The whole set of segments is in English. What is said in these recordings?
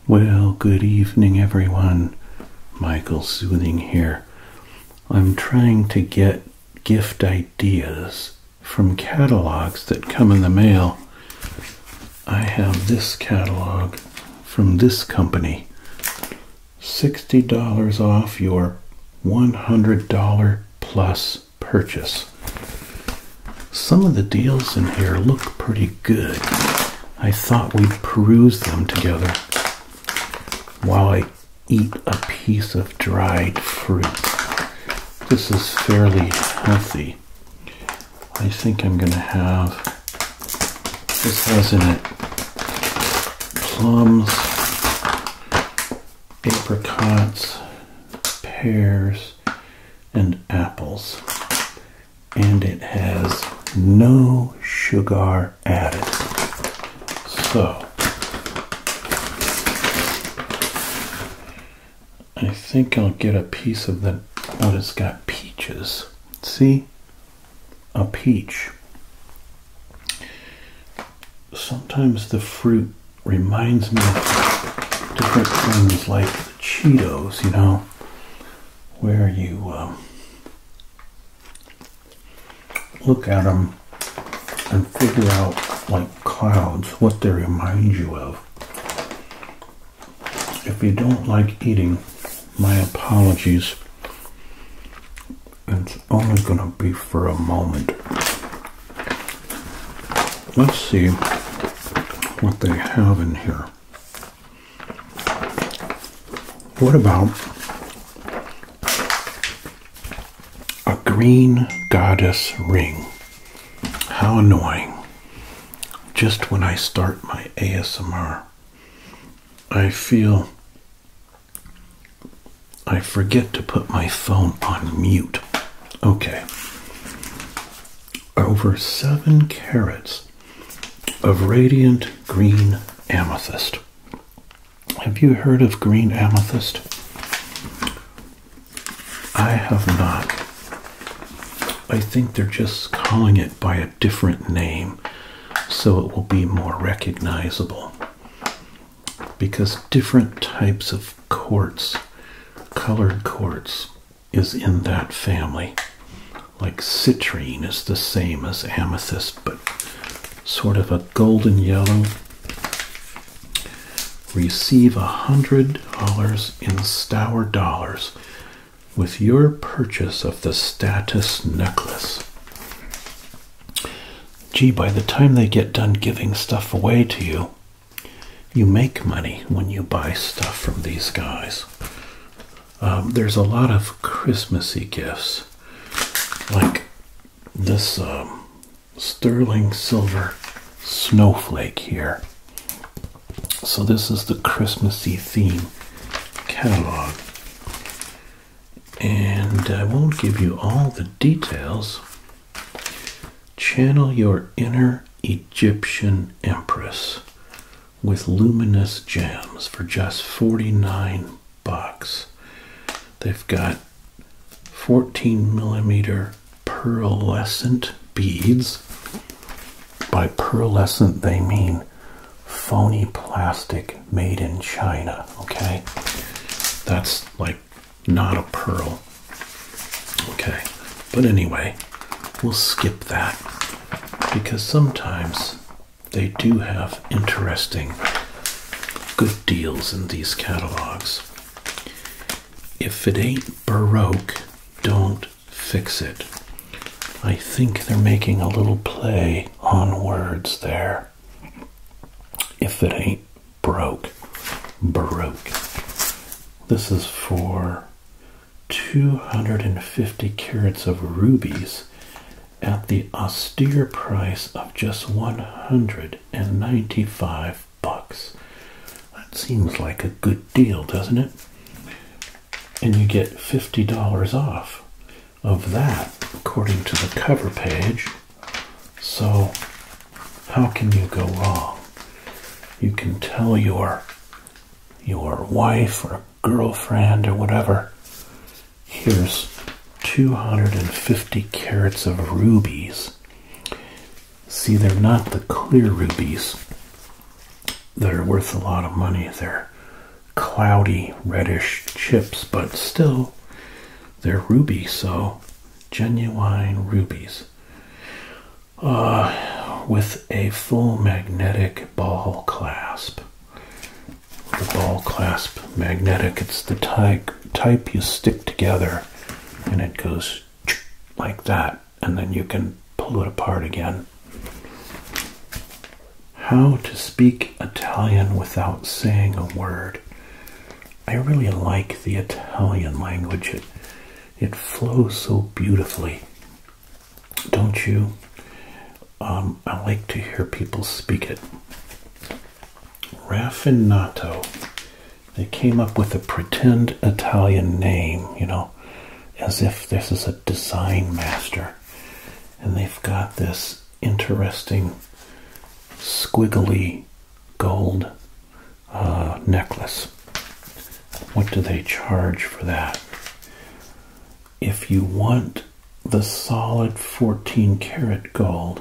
Well, good evening, everyone. Michael Soothing here. I'm trying to get gift ideas from catalogs that come in the mail. I have this catalog from this company. $60 off your $100 plus purchase. Some of the deals in here look pretty good. I thought we'd peruse them together while I eat a piece of dried fruit. This is fairly healthy. I think I'm going to have, this has in it plums, apricots, pears, and apples. And it has no sugar added. So, I think I'll get a piece of the, oh, it's got peaches. See? A peach. Sometimes the fruit reminds me of different things like the Cheetos, you know, where you look at them and figure out, like clouds, what they remind you of. If you don't like eating, my apologies. It's only going to be for a moment. Let's see what they have in here. What about a green goddess ring? How annoying. Just when I start my ASMR, I feel I forget to put my phone on mute. Okay. Over 7 carats of radiant green amethyst. Have you heard of green amethyst? I have not. I think they're just calling it by a different name so it will be more recognizable. Because different types of quartz, colored quartz, is in that family. Like citrine is the same as amethyst, but sort of a golden yellow. Receive $100 in Stour dollars with your purchase of the status necklace. Gee, by the time they get done giving stuff away to you, you make money when you buy stuff from these guys. There's a lot of Christmassy gifts, like this sterling silver snowflake here. So this is the Christmassy theme catalog. And I won't give you all the details. Channel your inner Egyptian empress with luminous gems for just $49. They've got 14mm pearlescent beads. By pearlescent they mean phony plastic made in China, okay? That's like not a pearl. Okay, but anyway, we'll skip that because sometimes they do have interesting, good deals in these catalogs. If it ain't Baroque, don't fix it. I think they're making a little play on words there. If it ain't broke, Baroque. This is for 250 carats of rubies at the austere price of just $195. That seems like a good deal, doesn't it? And you get $50 off of that, according to the cover page. So, how can you go wrong? You can tell your wife or girlfriend or whatever, here's 250 carats of rubies. See, they're not the clear rubies that are worth a lot of money. They're cloudy reddish chips, but still they're ruby, so genuine rubies. With a full magnetic ball clasp. The ball clasp magnetic, it's the type you stick together and it goes like that, and then you can pull it apart again. How to speak Italian without saying a word. I really like the Italian language. It flows so beautifully. Don't you? I like to hear people speak it. Raffinato. They came up with a pretend Italian name, you know, as if this is a design master. And they've got this interesting squiggly gold necklace. What do they charge for that? If you want the solid 14 karat gold,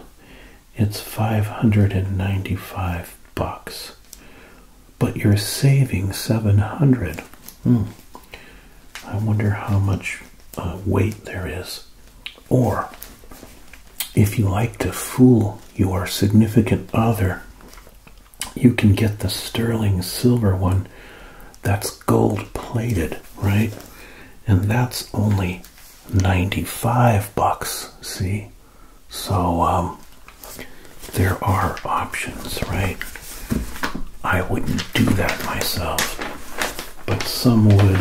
it's $595. But you're saving $700. I wonder how much weight there is. Or, if you like to fool your significant other, you can get the sterling silver one that's gold plated, right? And that's only $95, see? So, there are options, right? I wouldn't do that myself, but some would.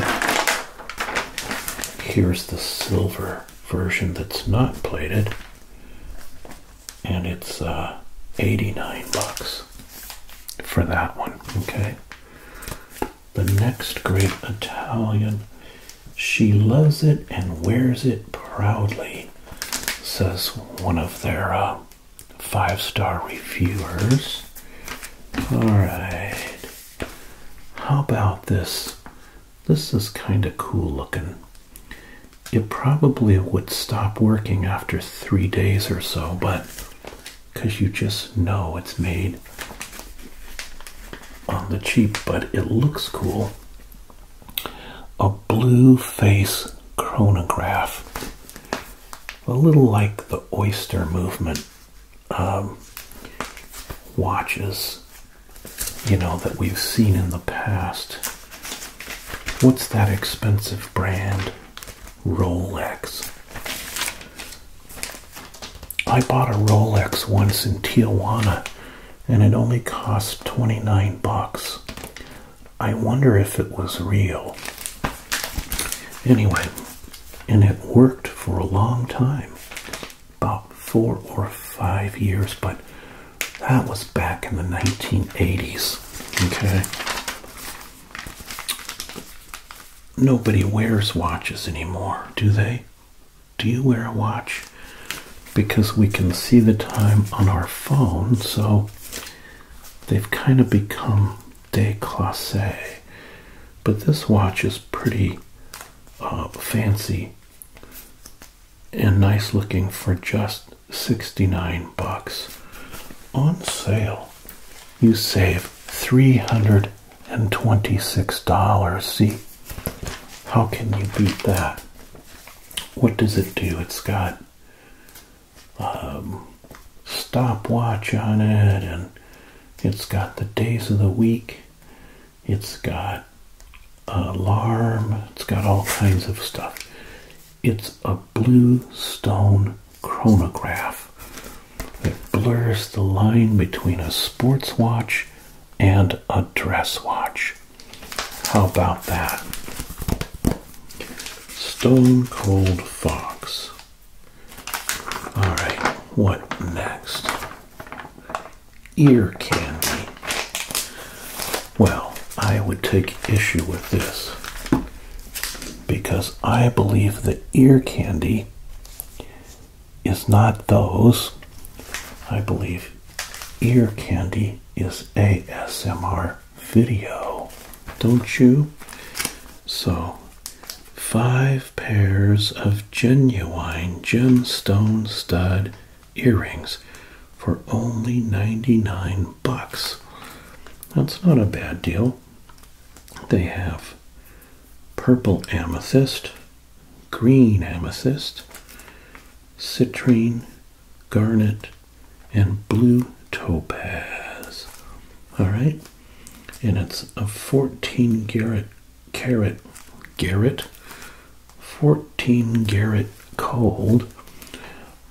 Here's the silver version that's not plated, and it's $89 for that one, okay? The next great Italian, she loves it and wears it proudly, says one of their 5-star reviewers. Alright, how about this? This is kind of cool looking. It probably would stop working after 3 days or so, but because you just know it's made on the cheap, but it looks cool. A blue face chronograph, a little like the oyster movement watches, you know, that we've seen in the past. What's that expensive brand? Rolex. I bought a Rolex once in Tijuana and it only cost $29. I wonder if it was real. Anyway, and it worked for a long time, about 4 or 5 years, but that was back in the 1980s, okay? Nobody wears watches anymore, do they? Do you wear a watch? Because we can see the time on our phone, so they've kind of become déclassé. But this watch is pretty fancy and nice looking for just $69. On sale, you save $326. See, how can you beat that? What does it do? It's got stopwatch on it, and it's got the days of the week. It's got alarm. It's got all kinds of stuff. It's a blue stone chronograph. It blurs the line between a sports watch and a dress watch. How about that? Stone Cold Fox. Alright, what next? Ear candy. Well, I would take issue with this because I believe that ear candy is not those. I believe ear candy is ASMR video. Don't you? So, 5 pairs of genuine gemstone stud earrings for only $99. That's not a bad deal. They have purple amethyst, green amethyst, citrine, garnet, and blue topaz. All right, and it's a 14 carat 14 carat cold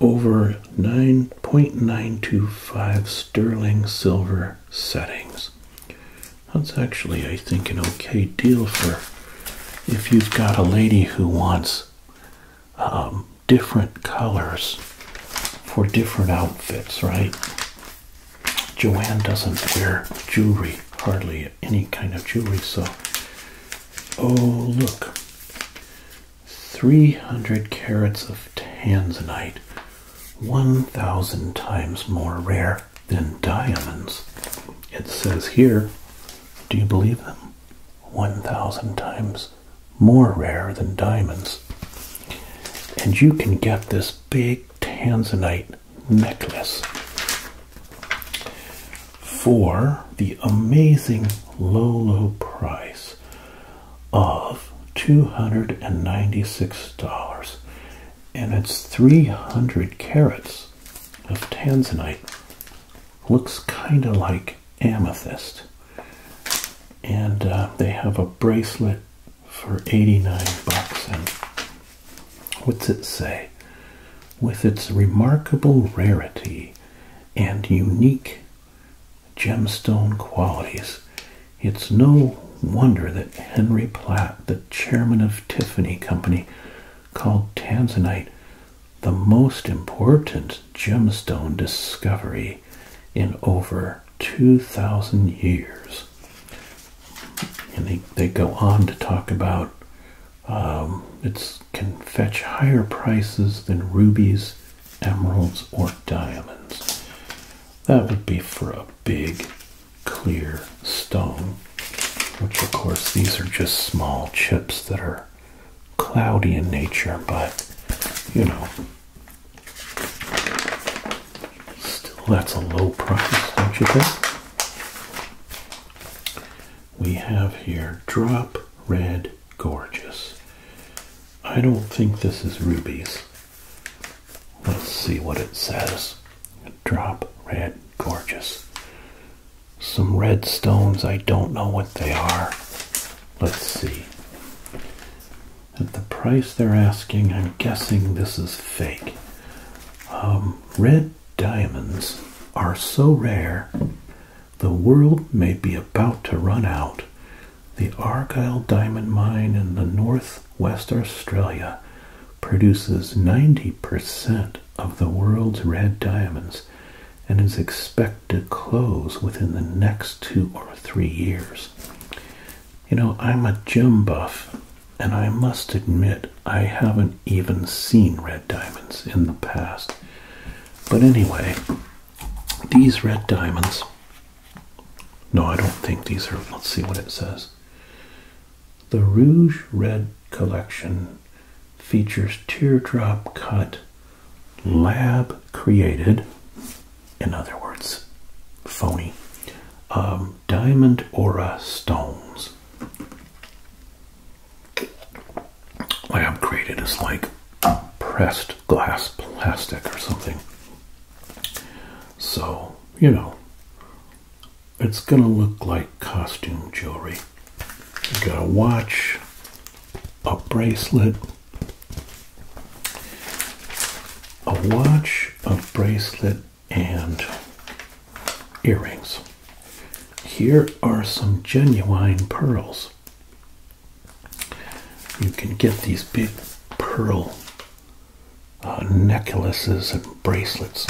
over 9.925 sterling silver settings. That's actually, I think, an okay deal for if you've got a lady who wants different colors for different outfits, right? Joanne doesn't wear jewelry, hardly any kind of jewelry, so... Oh, look. 300 carats of tanzanite, 1,000 times more rare than diamonds. It says here, do you believe them? 1,000 times more rare than diamonds. And you can get this big tanzanite necklace for the amazing low price of $296. And it's 300 carats of tanzanite. Looks kind of like amethyst. And they have a bracelet for 89 bucks. And what's it say? With its remarkable rarity and unique gemstone qualities, it's no wonder that Henry Platt, the chairman of Tiffany Company, called tanzanite the most important gemstone discovery in over 2,000 years. And they go on to talk about it can fetch higher prices than rubies, emeralds, or diamonds. That would be for a big, clear stone, which of course these are just small chips that are cloudy in nature, but you know, still that's a low price, don't you think? We have here drop red gorgeous. I don't think this is rubies. Let's see what it says. Drop red gorgeous. Some red stones, I don't know what they are. Let's see. At the price they're asking, I'm guessing this is fake. Red diamonds are so rare, the world may be about to run out. The Argyle Diamond Mine in the northwest Australia produces 90% of the world's red diamonds and is expected to close within the next 2 or 3 years. You know, I'm a gem buff, and I must admit I haven't even seen red diamonds in the past. But anyway, these red diamonds... No, I don't think these are... Let's see what it says. The Rouge Red Collection features teardrop cut, lab created, in other words, phony, diamond aura stones. Lab created is like pressed glass plastic or something. So, you know, it's gonna look like costume jewelry. You got a watch, a bracelet, and earrings. Here are some genuine pearls. You can get these big pearl necklaces and bracelets.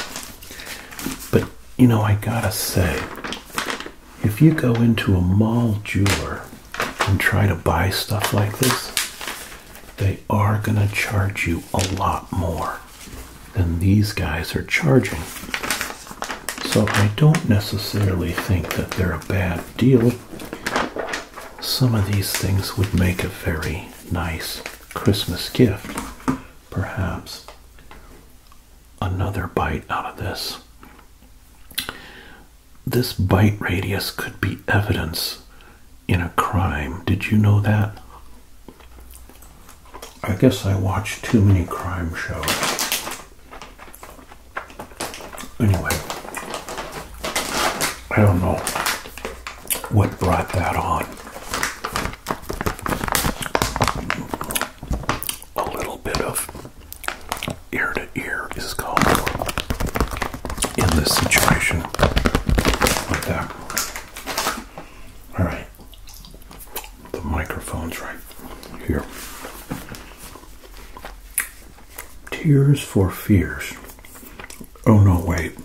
But, you know, I gotta say, if you go into a mall jeweler and try to buy stuff like this, they are going to charge you a lot more than these guys are charging. So I don't necessarily think that they're a bad deal. Some of these things would make a very nice Christmas gift. Perhaps another bite out of this. This bite radius could be evidence in a crime. Did you know that? I guess I watch too many crime shows. Anyway, I don't know what brought that on. A little bit of ear to ear is called for in this situation like that. All right, the microphone's right here. Tears for Fears. Oh no, wait.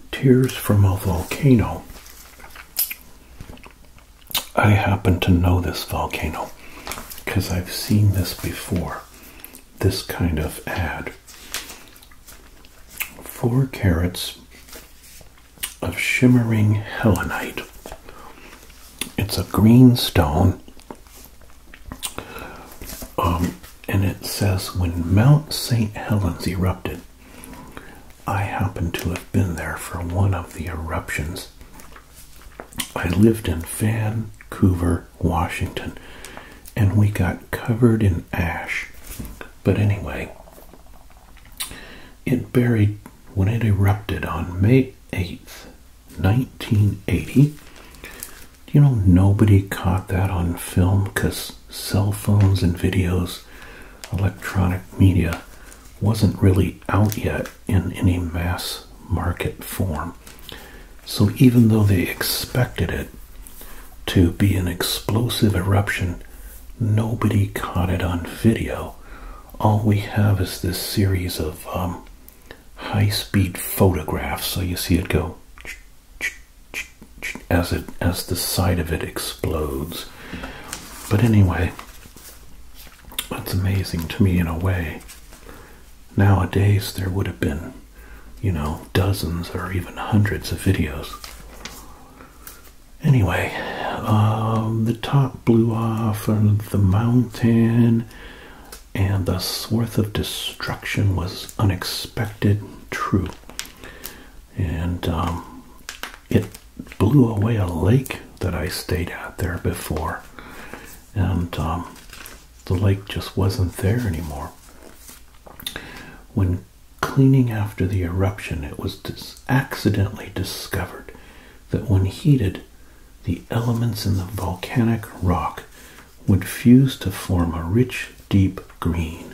Tears from a Volcano. I happen to know this volcano because I've seen this before. This kind of ad. 4 carats of shimmering helenite. It's a green stone. And it says, when Mount St. Helens erupted, I happened to have been there for one of the eruptions. I lived in Vancouver, Washington, and we got covered in ash. But anyway, it buried, when it erupted on May 8th, 1980, you know, nobody caught that on film because cell phones and videos, electronic media, wasn't really out yet in any mass market form. So even though they expected it to be an explosive eruption, nobody caught it on video. All we have is this series of high-speed photographs. So you see it go as the side of it explodes. But anyway, it's amazing to me in a way. Nowadays there would have been, you know, dozens or even hundreds of videos. Anyway, the top blew off of the mountain, and the source of destruction was unexpected, true. And it blew away a lake that I stayed at there before. And the lake just wasn't there anymore. When cleaning after the eruption, it was accidentally discovered that when heated, the elements in the volcanic rock would fuse to form a rich, deep green,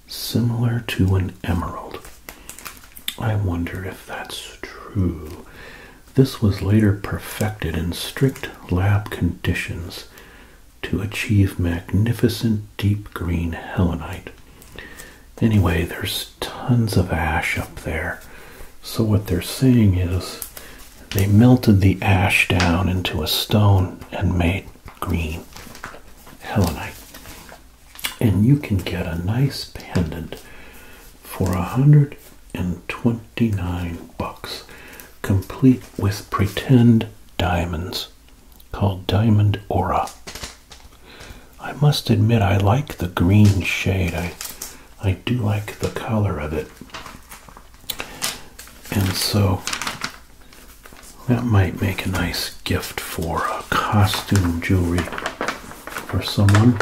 similar to an emerald. I wonder if that's true. This was later perfected in strict lab conditions to achieve magnificent deep green helenite. Anyway, there's tons of ash up there. So what they're saying is they melted the ash down into a stone and made green helenite. And you can get a nice pendant for $129, complete with pretend diamonds, called Diamond Aura. I must admit I like the green shade. I do like the color of it. And so that might make a nice gift for a costume jewelry for someone.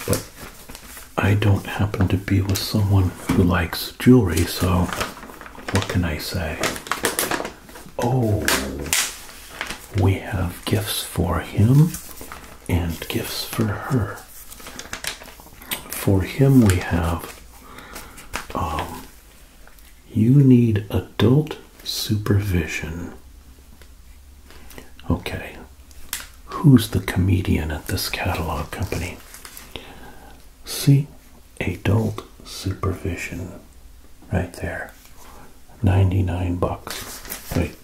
But I don't happen to be with someone who likes jewelry, so what can I say? Oh, we have gifts for him and gifts for her. For him we have you need adult supervision. Okay, who's the comedian at this catalog company? See, adult supervision right there, $99. Wait,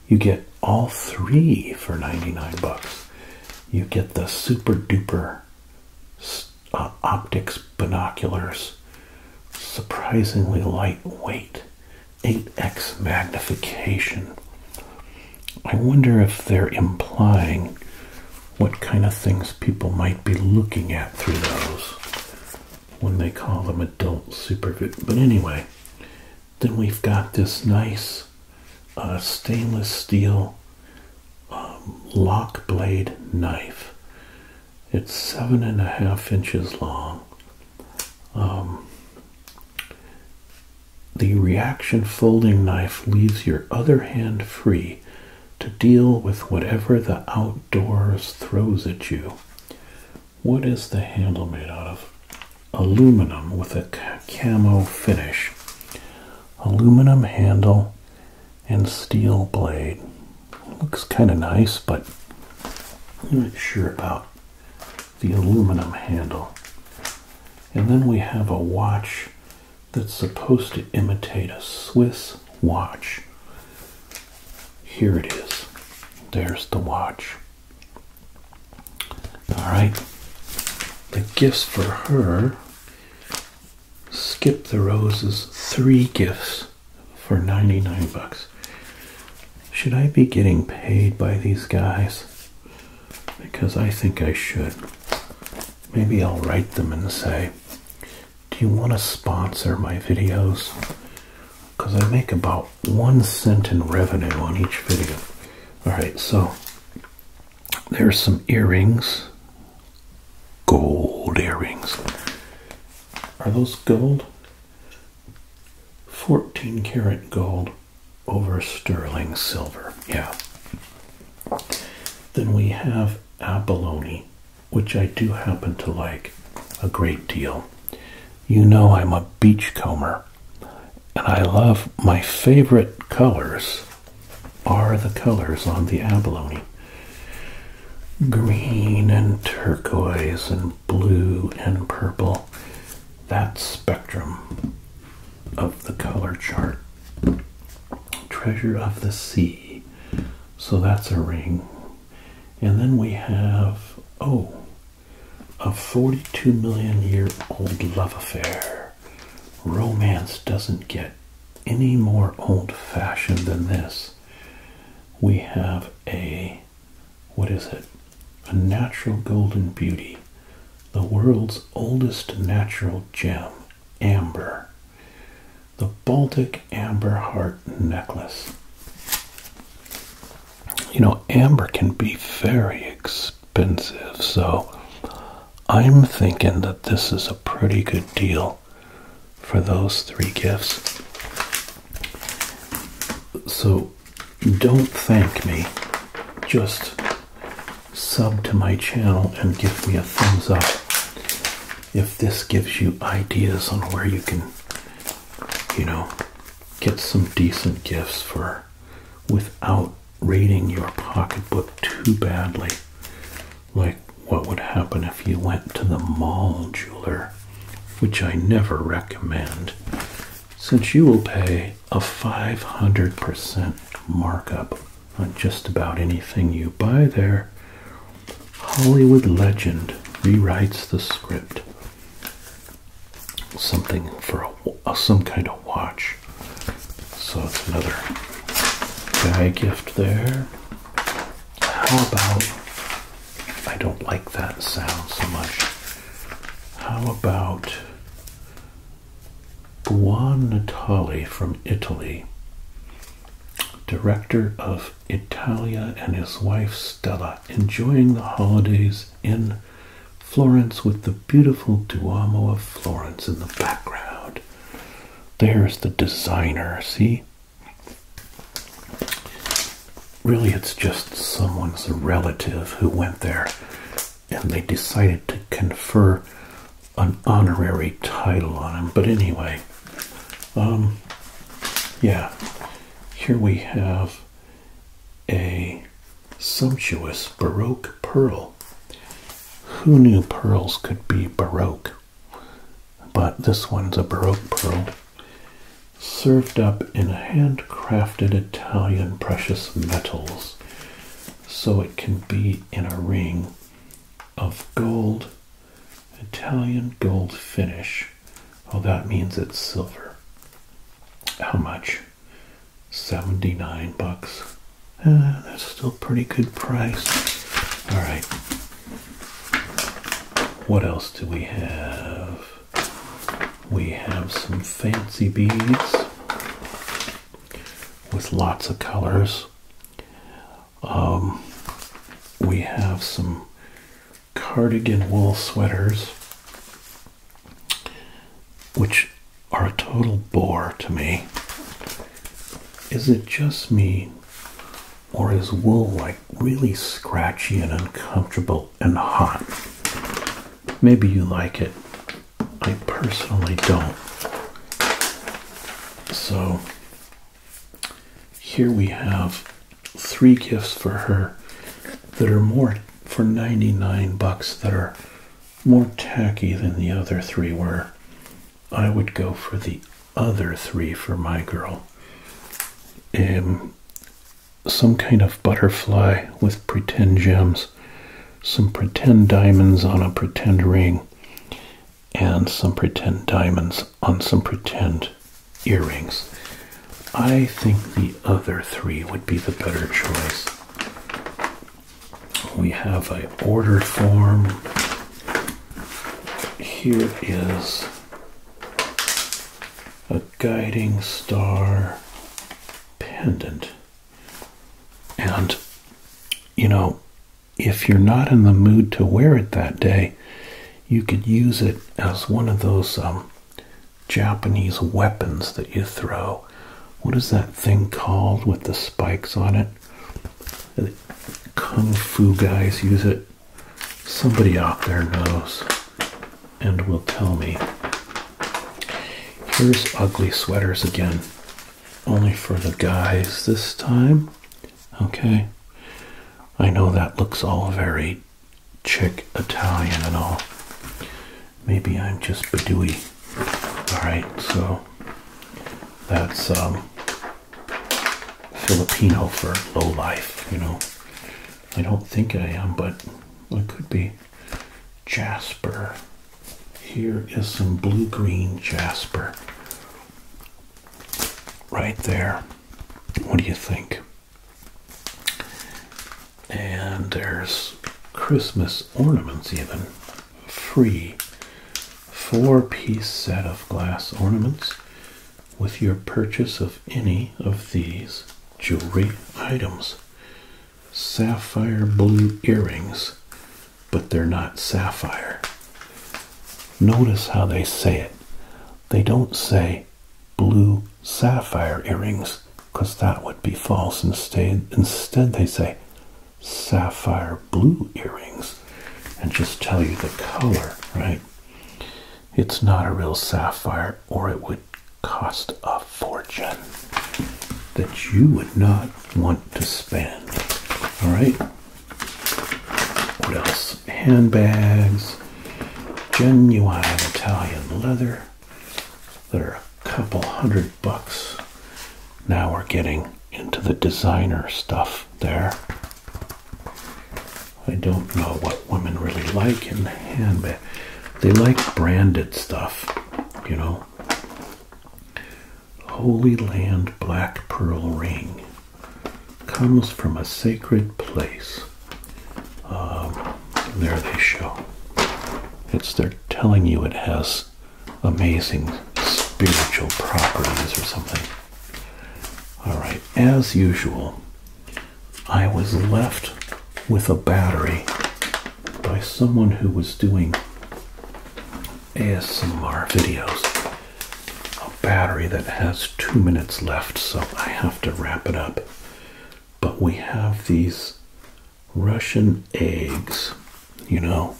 you get all 3 for $99. You get the super duper optics binoculars, surprisingly lightweight, 8x magnification. I wonder if they're implying what kind of things people might be looking at through those when they call them adult supervision. But anyway, then we've got this nice stainless steel lock blade knife. It's 7.5 inches long. The reaction folding knife leaves your other hand free to deal with whatever the outdoors throws at you. What is the handle made out of? Aluminum with a camo finish. Aluminum handle and steel blade. Looks kind of nice, but I'm not sure about the aluminum handle. And then we have a watch that's supposed to imitate a Swiss watch. Here it is. There's the watch. Alright. The gifts for her. Skip the Roses, 3 gifts for 99 bucks. Should I be getting paid by these guys? Because I think I should. Maybe I'll write them and say, do you want to sponsor my videos? Because I make about 1 cent in revenue on each video. Alright, so there's some earrings. Gold earrings. Are those gold? 14 karat gold over sterling silver. Yeah. Then we have abalone, which I do happen to like a great deal. You know I'm a beachcomber, and I love, my favorite colors are the colors on the abalone. Green and turquoise and blue and purple. That spectrum of the color chart. Treasure of the sea. So that's a ring. And then we have, a 42 million year old love affair. Romance doesn't get any more old-fashioned than this. We have what is it? A natural golden beauty. The world's oldest natural gem, amber. The Baltic amber heart necklace. You know, amber can be very expensive, so I'm thinking that this is a pretty good deal for those 3 gifts. So don't thank me. Just sub to my channel and give me a thumbs up if this gives you ideas on where you can, get some decent gifts for without raiding your pocketbook too badly. Like what would happen if you went to the mall jeweler, which I never recommend, since you will pay a 500% markup on just about anything you buy there. Hollywood legend rewrites the script. Something for some kind of watch. So it's another guy gift there. How about, I don't like that sound so much. How about Buon Natale from Italy. Director of Italia and his wife Stella enjoying the holidays in Florence with the beautiful Duomo of Florence in the background. There's the designer, see? Really, it's just someone's relative who went there and they decided to confer an honorary title on him. But anyway, yeah, here we have a sumptuous Baroque pearl. Who knew pearls could be Baroque? But this one's a Baroque pearl, served up in handcrafted Italian precious metals, so it can be in a ring of gold, Italian gold finish. Oh, that means it's silver. How much? 79 bucks. That's still a pretty good price. All right. What else do we have? We have some fancy beads with lots of colors. we have some cardigan wool sweaters, which are a total bore to me. Is it just me, or is wool like really scratchy and uncomfortable and hot? Maybe you like it. I personally don't. So here we have 3 gifts for her that are more for 99 bucks, that are more tacky than the other 3 were. I would go for the other 3 for my girl. Some kind of butterfly with pretend gems, some pretend diamonds on a pretend ring, and some pretend diamonds on some pretend earrings. I think the other 3 would be the better choice. We have an order form. Here is a guiding star pendant. And, you know, if you're not in the mood to wear it that day, you could use it as one of those Japanese weapons that you throw. What is that thing called with the spikes on it? Kung Fu guys use it. Somebody out there knows and will tell me. Here's ugly sweaters again, only for the guys this time. Okay, I know that looks all very chic Italian and all. Maybe I'm just badooey. Alright, so that's Filipino for low life, you know. I don't think I am, but I could be. Jasper. Here is some blue-green jasper. Right there. What do you think? And there's Christmas ornaments even. Free. 4-piece set of glass ornaments with your purchase of any of these jewelry items. Sapphire blue earrings, but they're not sapphire. Notice how they say it. They don't say blue sapphire earrings, because that would be false. Instead they say sapphire blue earrings and just tell you the color, right? It's not a real sapphire, or it would cost a fortune that you would not want to spend. All right. What else? Handbags, genuine Italian leather that are a couple $100. Now we're getting into the designer stuff there. I don't know what women really like in handbags. They like branded stuff, you know. Holy Land black pearl ring comes from a sacred place. There they show. They're telling you it has amazing spiritual properties or something. All right, as usual, I was left with a battery by someone who was doing ASMR videos. A battery that has 2 minutes left, so I have to wrap it up. But we have these Russian eggs, you know.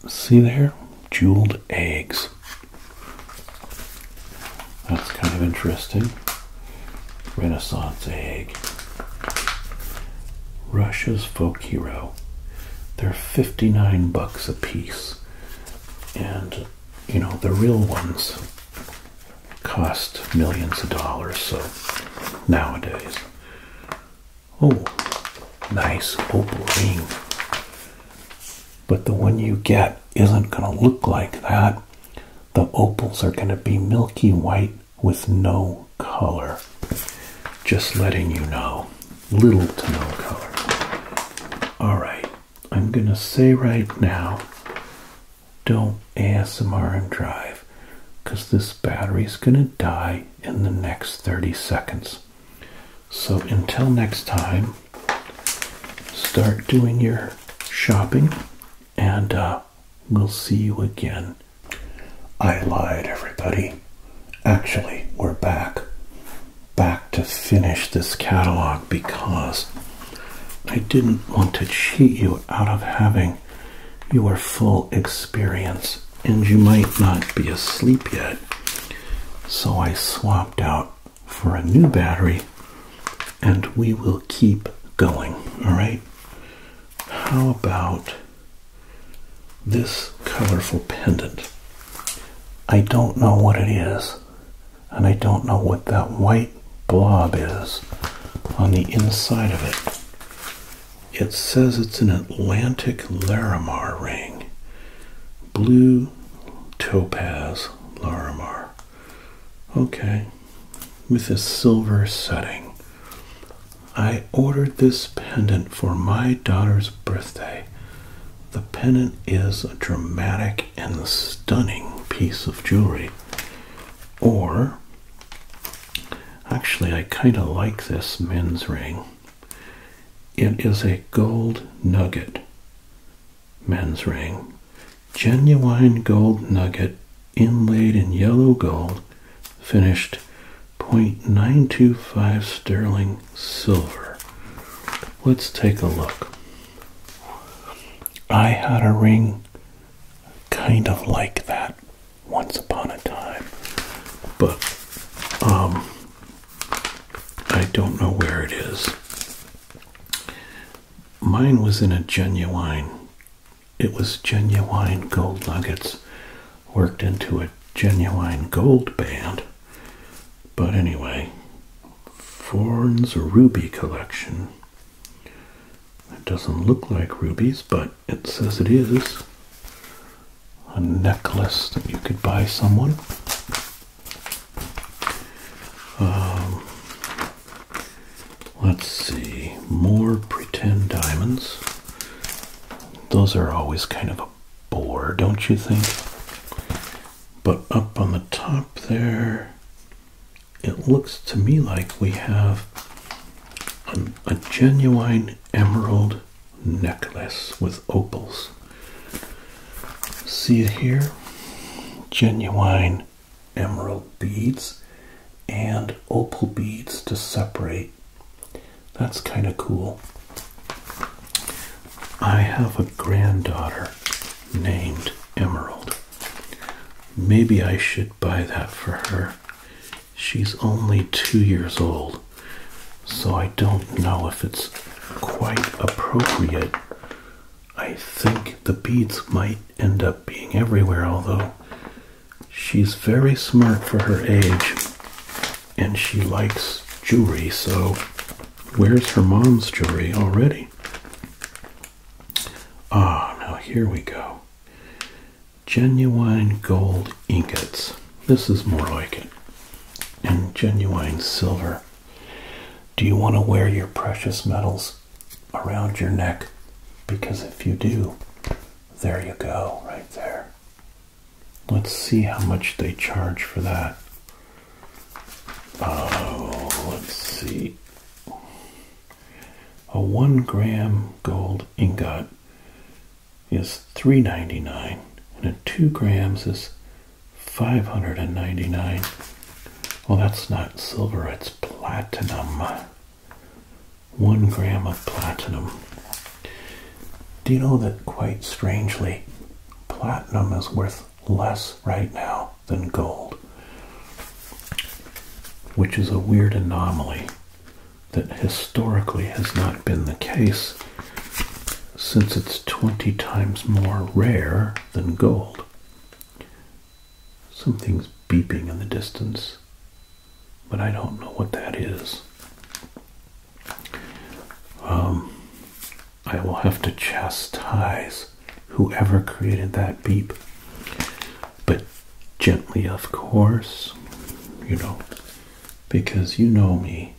See there? Jeweled eggs. That's kind of interesting. Renaissance egg. Russia's folk hero. They're 59 bucks a piece. And, you know, the real ones cost millions of dollars, so nowadays. Oh, nice opal ring. But the one you get isn't going to look like that. The opals are going to be milky white with no color. Just letting you know. Little to no color. Alright, I'm going to say right now, don't ASMR and drive, because this battery's going to die in the next 30 seconds. So until next time, start doing your shopping, and we'll see you again. I lied, everybody. Actually, we're back to finish this catalog because I didn't want to cheat you out of having your full experience, and you might not be asleep yet. So I swapped out for a new battery, and we will keep going, all right? How about this colorful pendant? I don't know what it is, and I don't know what that white blob is on the inside of it. It says it's an Atlantic Larimar ring. Blue topaz Larimar. Okay, with a silver setting. I ordered this pendant for my daughter's birthday. The pendant is a dramatic and stunning piece of jewelry. Or, actually, I kind of like this men's ring. It is a gold nugget men's ring. Genuine gold nugget inlaid in yellow gold, finished 0.925 sterling silver. Let's take a look. I had a ring kind of like that once upon a time, but I don't know where it is. Mine was in a genuine, it was genuine gold nuggets worked into a genuine gold band. But anyway, Forn's Ruby Collection. It doesn't look like rubies, but it says it is. A necklace that you could buy someone. Let's see, more pretend diamonds. Those are always kind of a bore, don't you think? But up on the top there, it looks to me like we have a genuine emerald necklace with opals. See it here? Genuine emerald beads and opal beads to separate. That's kind of cool. I have a granddaughter named Emerald. Maybe I should buy that for her. She's only 2 years old, so I don't know if it's quite appropriate. I think the beads might end up being everywhere, although she's very smart for her age, and she likes jewelry, so where's her mom's jewelry already? Ah, now here we go. Genuine gold ingots. This is more like it. And genuine silver. Do you want to wear your precious metals around your neck? Because if you do, there you go, right there. Let's see how much they charge for that. Oh, let's see. A 1 gram gold ingot is $3.99, and a 2 grams is $599. Well, that's not silver, it's platinum. 1 gram of platinum. Do you know that, quite strangely, platinum is worth less right now than gold? Which is a weird anomaly that historically has not been the case, since it's 20 times more rare than gold. Something's beeping in the distance, but I don't know what that is. I will have to chastise whoever created that beep, but gently, of course, you know, because you know me,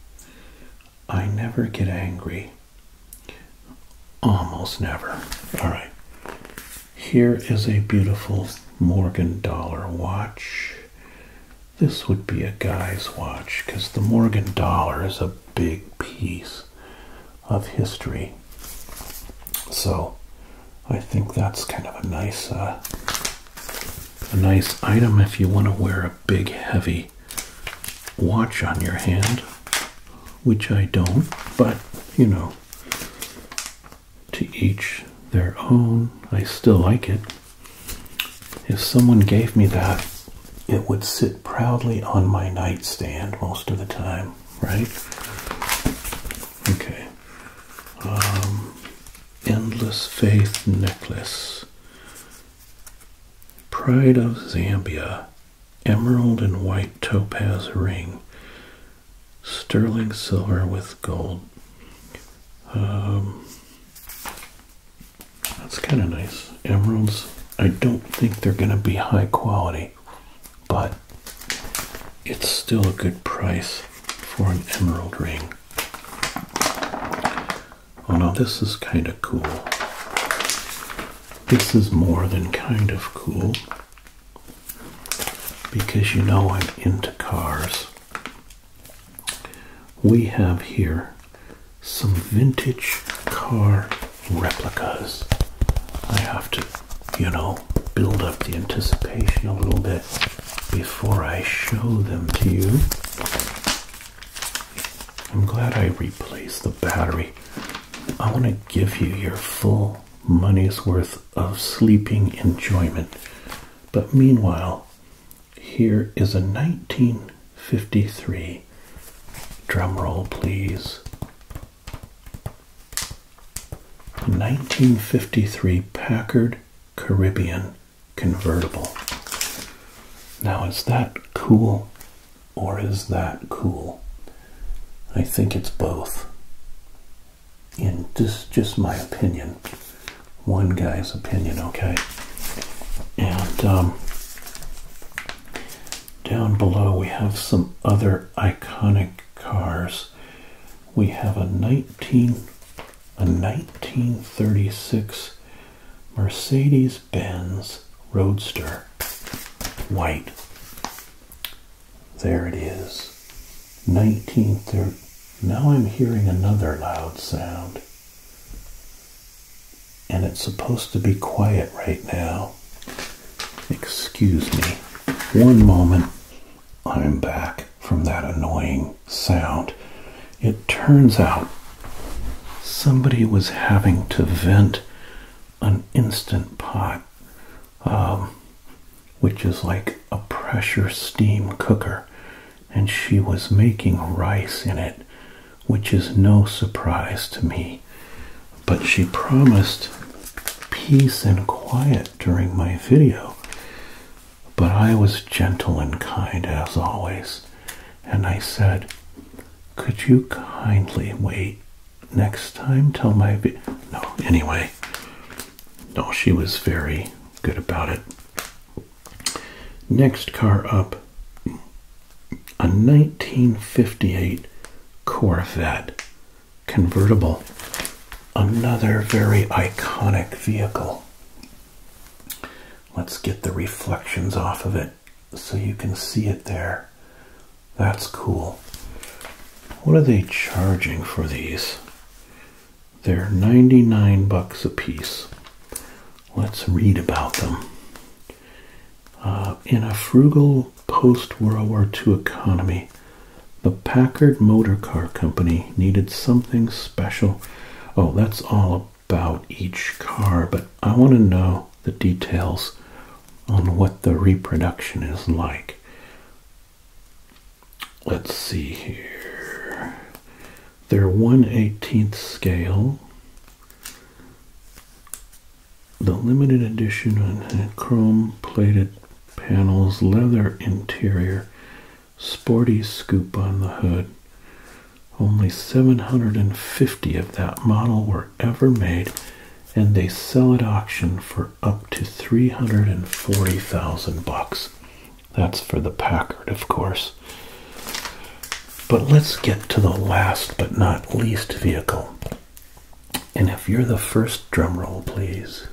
I never get angry. Almost never. All right. Here is a beautiful Morgan dollar watch. This would be a guy's watch because the Morgan dollar is a big piece of history. So I think that's kind of a nice item if you want to wear a big heavy watch on your hand, which I don't, but you know, to each their own. I still like it. If someone gave me that, it would sit proudly on my nightstand most of the time, right? Okay. Endless Faith necklace. Pride of Zambia. Emerald and white topaz ring. Sterling silver with gold. That's kind of nice. Emeralds, I don't think they're going to be high quality, but it's still a good price for an emerald ring. Oh no, this is kind of cool. This is more than kind of cool, because you know I'm into cars. We have here some vintage car replicas. I have to, you know, build up the anticipation a little bit before I show them to you. I'm glad I replaced the battery. I want to give you your full money's worth of sleeping enjoyment. But meanwhile, here is a 1953, drum roll please, 1953 Packard Caribbean convertible. Now, is that cool or is that cool? I think it's both. In just my opinion, one guy's opinion, okay? And down below we have some other iconic cars. We have a 1936 Mercedes-Benz Roadster, white. There it is. 1930. Now I'm hearing another loud sound. And it's supposed to be quiet right now. Excuse me. One moment. I'm back from that annoying sound. It turns out somebody was having to vent an Instant Pot, which is like a pressure steam cooker, and she was making rice in it, which is no surprise to me. But she promised peace and quiet during my video. But I was gentle and kind as always, and I said, could you kindly wait next time till my video? No, anyway. No, she was very good about it. Next car up, a 1958 Corvette convertible. Another very iconic vehicle. Let's get the reflections off of it so you can see it there. That's cool. What are they charging for these? They're 99 bucks a piece. Let's read about them. In a frugal post-World War II economy, the Packard Motor Car Company needed something special. Oh, that's all about each car, but I want to know the details on what the reproduction is like. Let's see here. They're 1/18 scale. The limited edition and chrome-plated panels, leather interior, sporty scoop on the hood. Only 750 of that model were ever made, and they sell at auction for up to $340,000. That's for the Packard, of course. But let's get to the last but not least vehicle. And if you're the first, drum roll, please.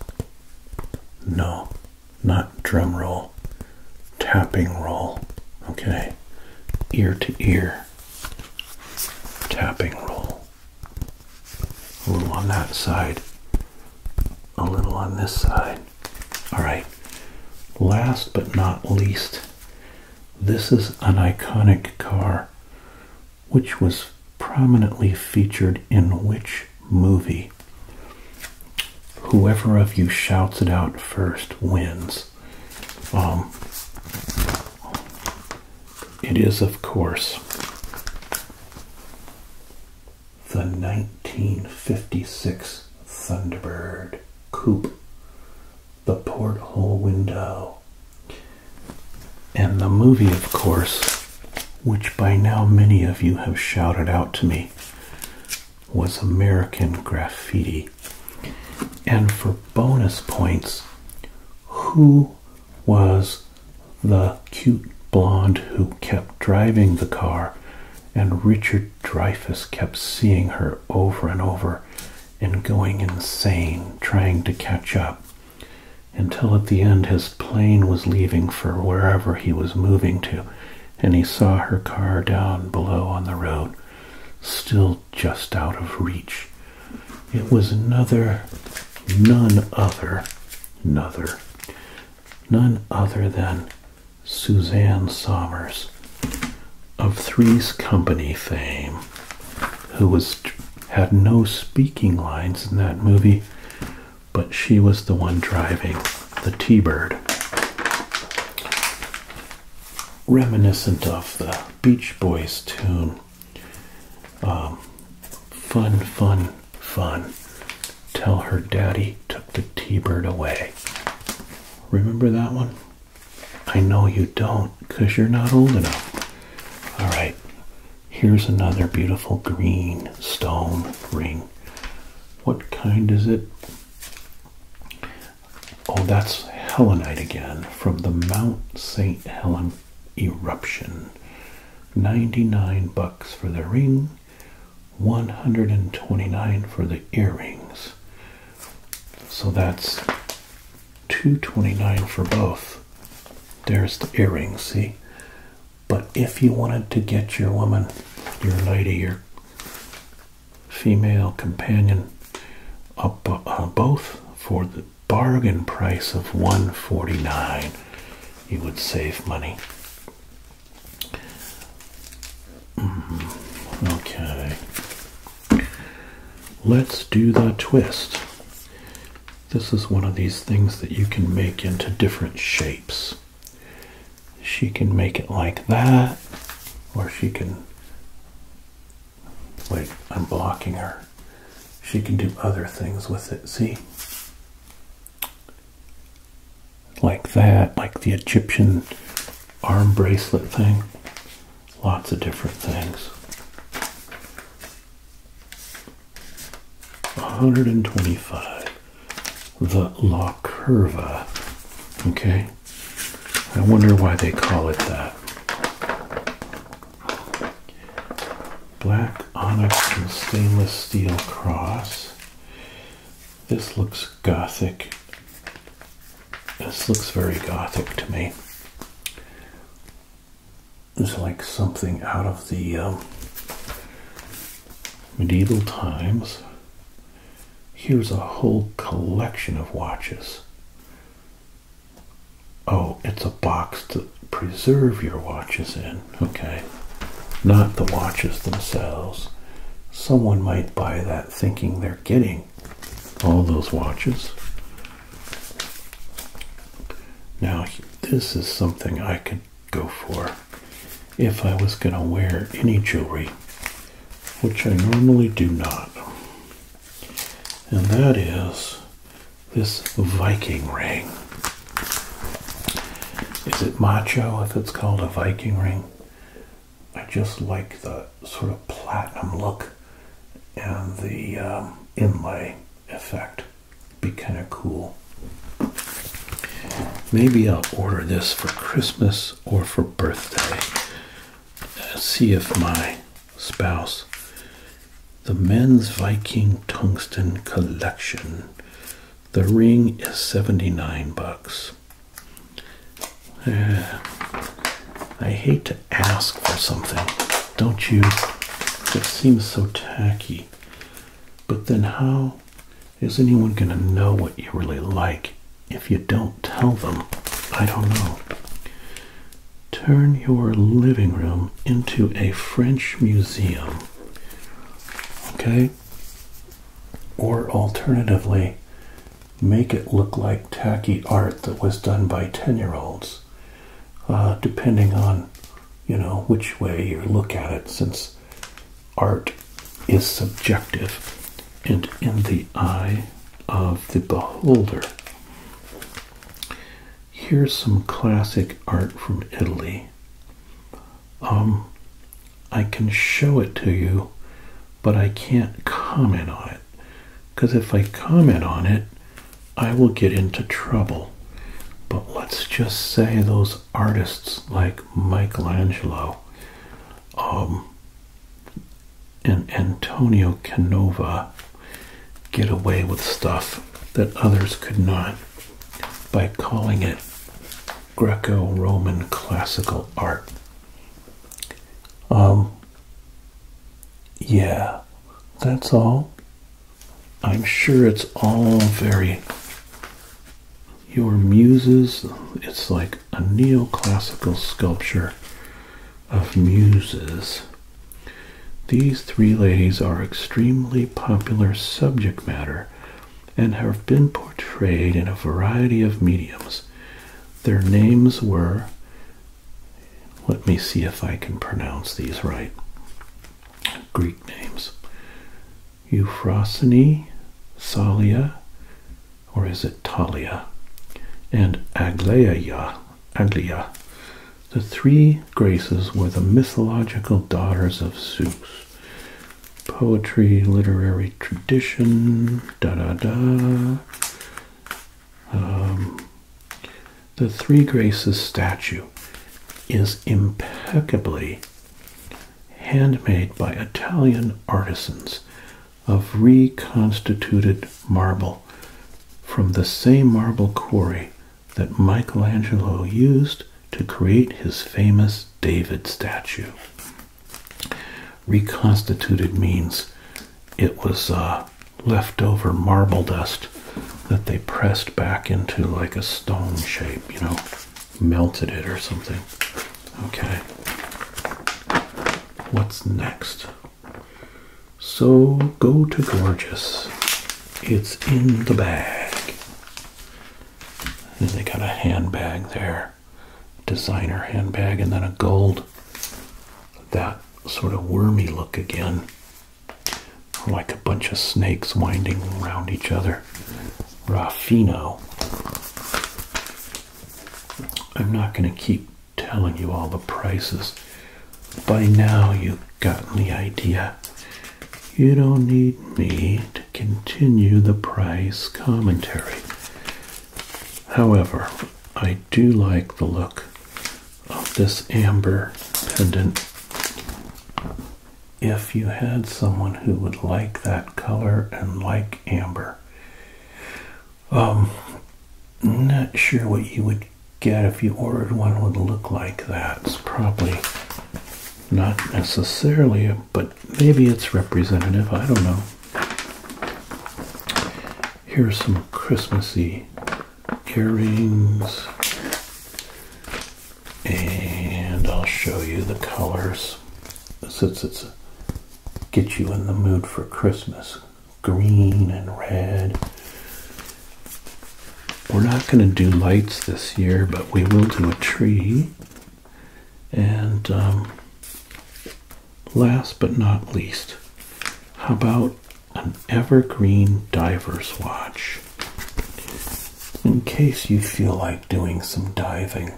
No, not drum roll. Tapping roll. Okay. Ear to ear. Tapping roll. A little on that side. a little on this side. All right. Last but not least, this is an iconic car which was prominently featured in which movie? Whoever of you shouts it out first wins. It is, of course, the 1956 Thunderbird Coupe, the porthole window. And the movie, of course, which by now many of you have shouted out to me, was American Graffiti. And for bonus points, who was the cute blonde who kept driving the car and Richard Dreyfuss kept seeing her over and over and going insane trying to catch up until at the end his plane was leaving for wherever he was moving to and he saw her car down below on the road, still just out of reach. It was none other than Suzanne Somers of Three's Company fame, who had no speaking lines in that movie, but she was the one driving the T-Bird. Reminiscent of the Beach Boys tune. Fun, fun, fun. Till her daddy took the T-Bird away. Remember that one? I know you don't, because you're not old enough. All right, here's another beautiful green stone ring. What kind is it? Oh, that's Helenite again, from the Mount St. Helen eruption. $99 for the ring, $129 for the earrings. So that's $229 for both. There's the earrings, see? But if you wanted to get your woman, your lady, your female companion, both for the bargain price of $149, you would save money. Okay. Let's do the twist. This is one of these things that you can make into different shapes. She can make it like that, or she can, wait, I'm blocking her. She can do other things with it, see? Like that, like the Egyptian arm bracelet thing. Lots of different things. $125. The La Curva. Okay. I wonder why they call it that. Black onyx and stainless steel cross. This looks gothic. This looks very gothic to me. It's like something out of the medieval times. Here's a whole collection of watches. Oh, it's a box to preserve your watches in. Okay. Not the watches themselves. Someone might buy that thinking they're getting all those watches. Now, this is something I could go for if I was going to wear any jewelry, which I normally do not. And that is this Viking ring. Is it macho if it's called a Viking ring? I just like the sort of platinum look and the inlay effect. Be kind of cool. Maybe I'll order this for Christmas or for birthday. See if my spouse. The men's Viking tungsten collection. The ring is $79. I hate to ask for something, don't you? It seems so tacky. But then how Is anyone going to know what you really like if you don't tell them? I don't know. Turn your living room into a French museum. Okay? Or alternatively, make it look like tacky art that was done by 10-year-olds, depending on, which way you look at it, since art is subjective and in the eye of the beholder. Here's some classic art from Italy. I can show it to you, but I can't comment on it, because if I comment on it, I will get into trouble. But let's just say those artists like Michelangelo and Antonio Canova get away with stuff that others could not by calling it Greco-Roman classical art. Yeah, that's all. I'm sure it's all very... Your muses, it's like a neoclassical sculpture of muses. These three ladies are extremely popular subject matter and have been portrayed in a variety of mediums. Their names were, let me see if I can pronounce these right, Greek names, Euphrosyne, Salia, or is it Talia, and Aglaia. The three Graces were the mythological daughters of Zeus. Poetry, literary tradition, The Three Graces statue is impeccably handmade by Italian artisans of reconstituted marble from the same marble quarry that Michelangelo used to create his famous David statue. Reconstituted means it was leftover marble dust that they pressed back into like a stone shape, melted it or something. Okay. What's next? So go to Gorgeous. It's in the bag. And they got a handbag there. Designer handbag, and then a gold. That sort of wormy look again. Like a bunch of snakes winding around each other. Raffino. I'm not going to keep telling you all the prices. By now you've gotten the idea. You don't need me to continue the price commentary. However, I do like the look of this amber pendant. If you had someone who would like that color and like amber, not sure what you would get if you ordered one would look like that. It's probably not necessarily, but maybe it's representative. I don't know. Here's some Christmassy earrings, and I'll show you the colors since it's get you in the mood for Christmas. Green and red. We're not going to do lights this year, but we will do a tree. And last but not least, how about an evergreen diver's watch? In case you feel like doing some diving.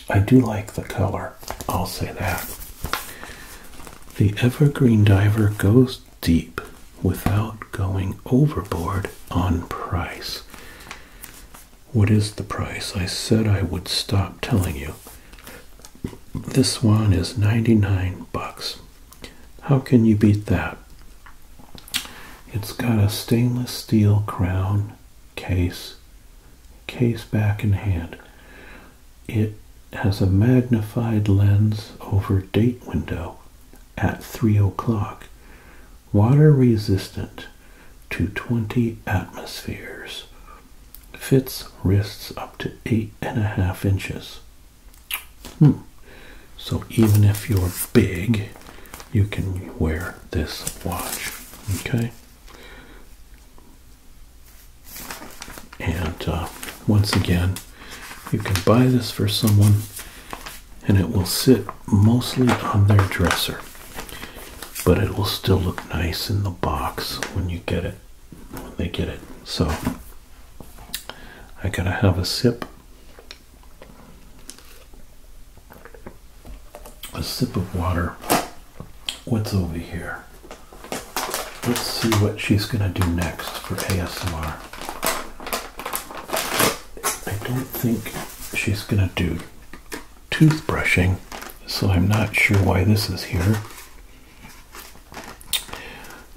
I do like the color, I'll say that. The evergreen diver goes deep without going overboard on price. What is the price? I said I would stop telling you. This one is 99 bucks. How can you beat that? It's got a stainless steel crown, case back and hand. It has a magnified lens over date window at 3 o'clock. Water resistant, to 20 atmospheres. Fits wrists up to 8.5 inches. So even if you're big, you can wear this watch. Okay? And once again, you can buy this for someone and it will sit mostly on their dresser, but it will still look nice in the box when you get it, when they get it. So I gotta have a sip. A sip of water. What's over here? Let's see what she's gonna do next for ASMR. I don't think she's gonna do toothbrushing, so I'm not sure why this is here.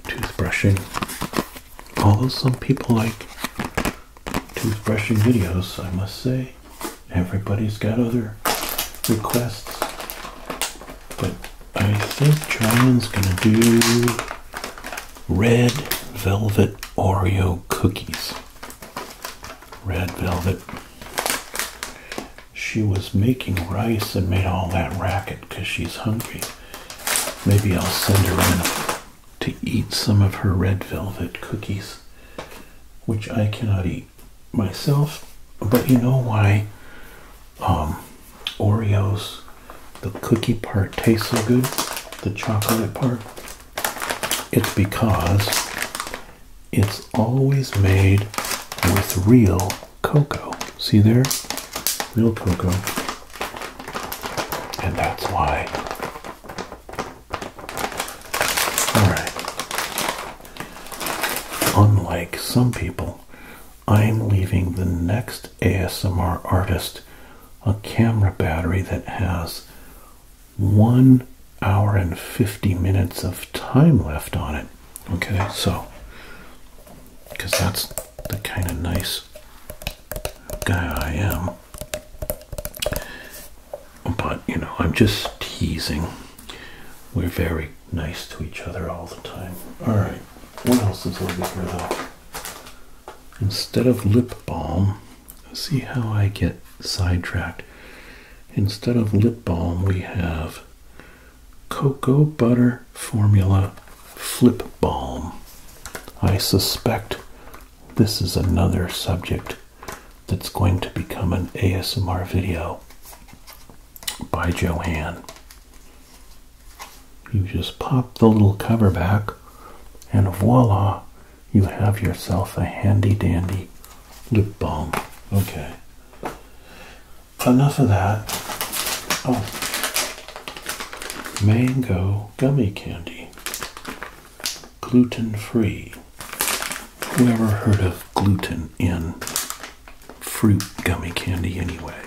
Toothbrushing. Although some people like toothbrushing videos, I must say. Everybody's got other requests. But I think Joanne's gonna do red velvet Oreo cookies. Red velvet. She was making rice and made all that racket because she's hungry. Maybe I'll send her in to eat some of her red velvet cookies, which I cannot eat myself. But you know why Oreos, the cookie part, tastes so good? The chocolate part? It's because it's always made with real cocoa. See there? Real cocoa. And that's why. Alright. Unlike some people, I'm leaving the next ASMR artist a camera battery that has 1 hour and 50 minutes of time left on it. Okay, so, because that's the kind of nice guy I am. But, you know, I'm just teasing. We're very nice to each other all the time. Alright, what else is over here though? Instead of lip balm, see how I get sidetracked. Instead of lip balm, we have cocoa butter formula flip balm. I suspect this is another subject that's going to become an ASMR video by Joanne. You just pop the little cover back and voila, you have yourself a handy dandy lip balm. Okay. Enough of that. Oh. Mango gummy candy. Gluten-free. Whoever heard of gluten in fruit gummy candy anyway?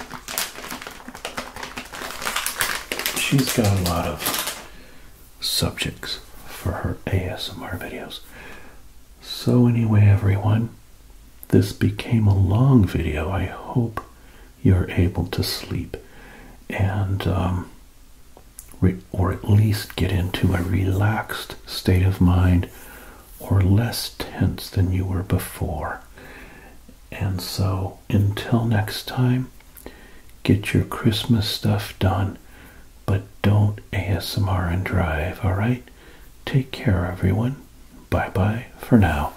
She's got a lot of subjects for her ASMR videos. So anyway, everyone, this became a long video. I hope you're able to sleep and or at least get into a relaxed state of mind or less tense than you were before. And so until next time, get your Christmas stuff done, but don't ASMR and drive, all right? Take care, everyone. Bye-bye for now.